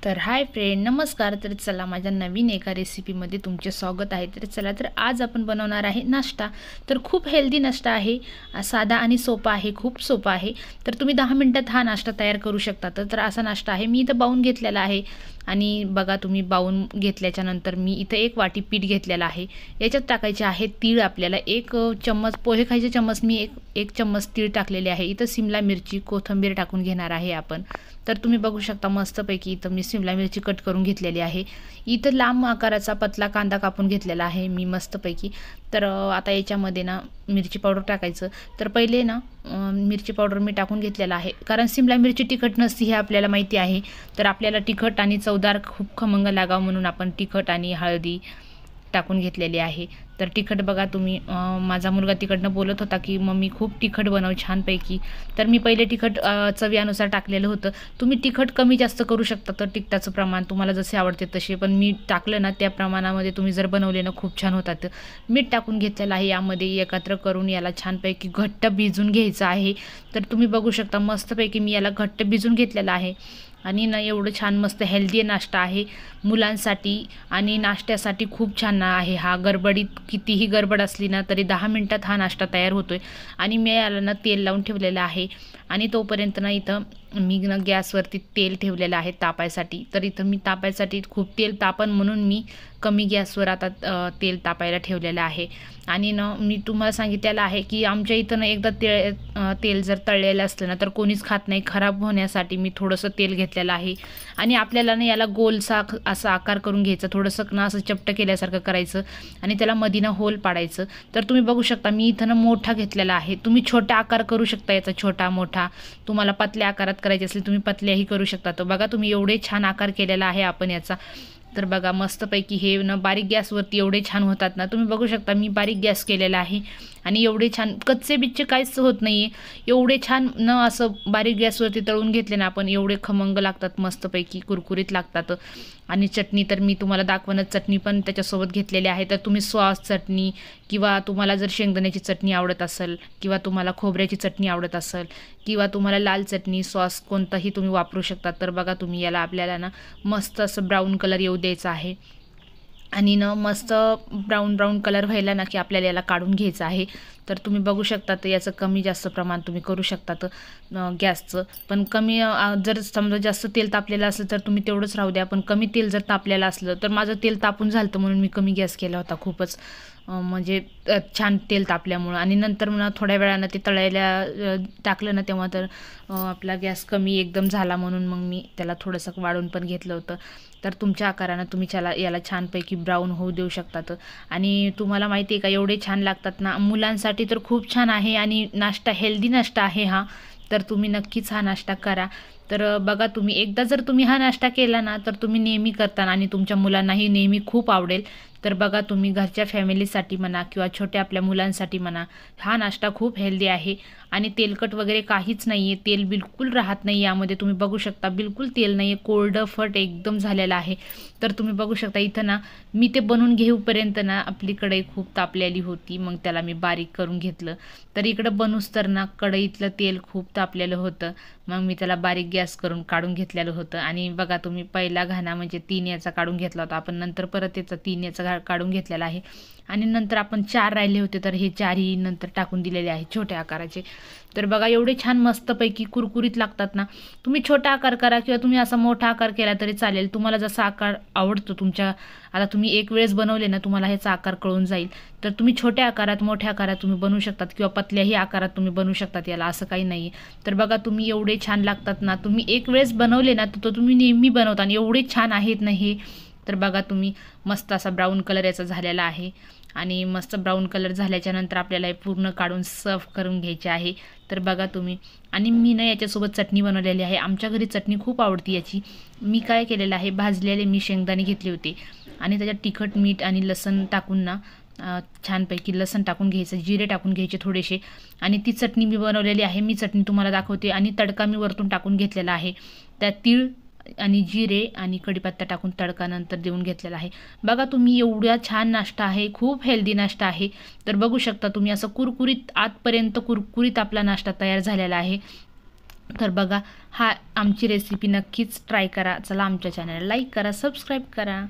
तर hi friend, नमस्कार. तर चला, माझ्या नवीन एका रेसिपीमध्ये तुमचे स्वागत आहे. तर चला, तर आज आपण बनवणार आहे नाश्ता. तर खूप हेल्दी नाश्ता आहे, साधा आणि सोपा आहे, खूप सोपा आहे. तर तुम्ही 10 मिनिटात हा नाश्ता तयार करू शकता. तर असा नाश्ता आहे. मी इथं बाऊन घेतलेला आहे आणि बघा तुम्ही बाऊन घेतल्याच्या नंतर मी इथं 1 वाटी पीठ घेतलेलं आहे. याच्यात टाकायचे आहे तीळ. आपल्याला 1 चम्मच पोहे खायचे चम्मच मी एक चम्मच तीळ टाकलेले आहे. इथं शिमला मिरची, कोथिंबीर टाकून घेणार आहे आपण. तर तुम्ही बघू शकता मस्तपैकी इथं मी शिमला मिरची कट करून घेतलेली आहे. इथं लांब आकाराचा पतला कांदा कापून घेतलेला आहे मी मस्तपैकी. तर आता याच्यामध्ये ना मिरची पावडर टाकायचं. तर पहिले ना मिरची पावडर मी टाकून घेतलेला आहे, कारण शिमला मिरची तिखट नसते हे आपल्याला माहिती आहे. तर आपल्याला तिखट आणि चवदार खूप खमंग लागावं म्हणून आपण तिखट आणि हळदी टाकून घेतलेली आहे. तर तिखट बघा तुम्ही, माझा मुलगा तिखटनं बोलत होता की मम्मी खूप तिखट बनव छानपैकी. तर मी पहिले तिखट चवीनुसार टाकलेलं होतं. तुम्ही तिखट कमी जास्त करू शकता, तर तिखटाचं प्रमाण तुम्हाला जसे आवडते तसे. पण मी टाकलं ना त्या प्रमाणामध्ये तुम्ही जर बनवले ना खूप छान होतात. मीठ टाकून घेतलेलं आहे. यामध्ये एकत्र करून याला छानपैकी घट्ट भिजून घ्यायचं आहे. तर तुम्ही बघू शकता मस्तपैकी मी याला घट्ट भिजून घेतलेलं आहे. आणि ना एवढं छान मस्त हेल्दी नाश्ता आहे मुलांसाठी आणि नाश्त्यासाठी खूप छान आहे हा. गडबडीत कितीही गडबड असली ना तरी 10 मिनिटात हा नाश्ता तयार होतोय. आणि मी याला ना तेल लावून ठेवलेलं आहे आणि तोपर्यंत ना इथं मी ना गॅसवरती तेल ठेवलेलं आहे तापायसाठी. तर इथं मी तापायसाठी खूप तेल तापन म्हणून मी कमी गॅसवर आता तेल तापायला ठेवलेलं आहे. आणि ना मी तुम्हाला सांगितलेलं आहे की आमच्या इथं ना एकदा तेल जर तळलेलं असलं ना तर कोणीच खात नाही. खराब होण्यासाठी मी थोडंसं तेल घेतलेलं आहे. आणि आपल्याला ना याला गोलसा असा आकार करून घ्यायचा, थोडंसं ना असं चपटं केल्यासारखं करायचं आणि त्याला मधीनं होल पाडायचं. तर तुम्ही बघू शकता मी इथं ना मोठा घेतलेला आहे. तुम्ही छोटा आकार करू शकता याचा, छोटा मोठा. तुम्हाला पतल्या आकारात करायचे असेल तुम्ही पतल्याही करू शकता. तर बघा तुम्ही एवढे छान आकार केलेला आहे आपण याचा. तर बघा मस्तपैकी हे ना बारीक गॅसवरती एवढे छान होतात ना. तुम्ही बघू शकता मी बारीक गॅस केलेला आहे आणि एवढे छान कच्चे बिच्चे काहीच होत नाही आहे. एवढे छान न असं बारीक गॅसवरती तळून घेतले ना आपण, एवढे खमंग लागतात, मस्तपैकी कुरकुरीत लागतात. आणि चटणी तर मी तुम्हाला दाखवणं, चटणी पण त्याच्यासोबत घेतलेली आहे. तर तुम्ही सॉस चटणी किंवा तुम्हाला जर शेंगदाण्याची चटणी आवडत असेल किंवा तुम्हाला खोबऱ्याची चटणी आवडत असेल किंवा तुम्हाला लाल चटणी सॉस कोणताही तुम्ही वापरू शकता. तर बघा तुम्ही याला आपल्याला ना मस्त असं ब्राऊन कलर येऊ द्यायचा आहे. आणि ना मस्त ब्राऊन कलर व्हायला ना की आपल्याला याला काढून घ्यायचं आहे. तर तुम्ही बघू शकता तर याचं कमी जास्त प्रमाण तुम्ही करू शकता गॅसचं. पण कमी जर समजा जास्त तेल तापलेलं असलं तर तुम्ही तेवढंच राहू द्या. पण कमी तेल जर तापलेलं असलं तर माझं तेल तापून झालं म्हणून मी कमी गॅस केला होता खूपच. म्हणजे छान तेल तापल्यामुळं. आणि नंतर ना थोड्या वेळानं ते तळायला टाकलं ना तेव्हा तर आपला गॅस कमी एकदम झाला म्हणून मग मी त्याला थोडंसं वाढून पण घेतलं होतं. तर तुमच्या आकारानं तुम्ही याला छानपैकी ब्राऊन होऊ देऊ शकतात. आणि तुम्हाला माहिती आहे का एवढे छान लागतात ना मुलांसाठी. तर खूप छान आहे आणि नाश्ता हेल्दी नाश्ता आहे हा. तर तुम्ही नक्कीच हा नाश्ता करा. तर बघा तुम्ही एकदा जर तुम्ही हा नाश्ता केला ना तर तुम्ही नेहमी करता आणि तुमच्या मुलांनाही नेहमी खूप आवडेल. तर बघा तुम्ही घरच्या फॅमिलीसाठी म्हणा किंवा छोट्या आपल्या मुलांसाठी म्हणा, हा नाश्ता खूप हेल्दी आहे आणि तेलकट वगैरे काहीच नाही आहे. तेल बिलकुल राहत नाही यामध्ये. तुम्ही बघू शकता बिलकुल तेल नाही आहे, कोरडं फट एकदम झालेलं आहे. तर तुम्ही बघू शकता इथं ना मी ते बनवून घेऊपर्यंत ना आपली कढई खूप तापलेली होती. मग त्याला मी बारीक करून घेतलं. तर इकडं बनूस तर ना कढईतलं तेल खूप तापलेलं होतं. मग मी त्याला बारीक गॅस करून काढून घेतलेलं होतं. आणि बघा तुम्ही पहिला घाणा म्हणजे 3 याचा काढून घेतला होता आपण, नंतर परत याचा 3 याचा काढून घेतलेला आहे. आणि नंतर आपण 4 राहिले होते तर हे 4ही नंतर टाकून दिलेले आहे छोट्या आकाराचे. तर बघा एवढे छान मस्तपैकी कुरकुरीत लागतात ना. तुम्ही छोटा आकार करा किंवा तुम्ही असा मोठा आकार केला तरी चालेल, तुम्हाला जसा आकार आवडतो तुमच्या. आता तुम्ही एक वेळेस बनवले ना तुम्हाला ह्याचा आकार कळून जाईल. तर तुम्ही छोट्या आकारात मोठ्या आकारात तुम्ही बनवू शकतात किंवा पतल्याही आकारात तुम्ही बनवू शकतात याला, असं काही नाही. तर बघा तुम्ही एवढे छान लागतात ना. तुम्ही एक वेळेस बनवले ना तर तुम्ही नेहमी बनवता आणि एवढे छान आहेत ना हे. तर बघा तुम्ही मस्त असा ब्राऊन कलर याचा झालेला आहे. आणि मस्त ब्राऊन कलर झाल्याच्या नंतर आपल्याला हे पूर्ण काढून सर्व करून घ्यायचे आहे. तर बघा तुम्ही. आणि मी ना याच्यासोबत चटणी बनवलेली आहे. आमच्या घरी चटणी खूप आवडती याची. मी काय केलेलं आहे, भाजलेले मी शेंगदाणे घेतले होते आणि त्याच्यात तिखट मीठ आणि लसण टाकून ना छानपैकी लसण टाकून घ्यायचं, जिरे टाकून घ्यायचे थोडेसे. आणि ती चटणी मी बनवलेली आहे. मी चटणी तुम्हाला दाखवते. आणि तडका मी वरतून टाकून घेतलेला आहे. त्यात तीळ आणि जिरे आणि कढीपत्ता टाकून तडका नंतर देऊन घेतलेला आहे. बघा तुम्ही एवढा छान नाश्ता आहे, खूप हेल्दी नाश्ता आहे. तर बघू शकता तुम्ही असं कुरकुरीत आतपर्यंत कुरकुरीत आपला नाश्ता तयार झालेला आहे. तर बघा, हा आमची रेसिपी नक्कीच ट्राय करा. चला, आमच्या चॅनलला लाईक करा, सबस्क्राईब करा.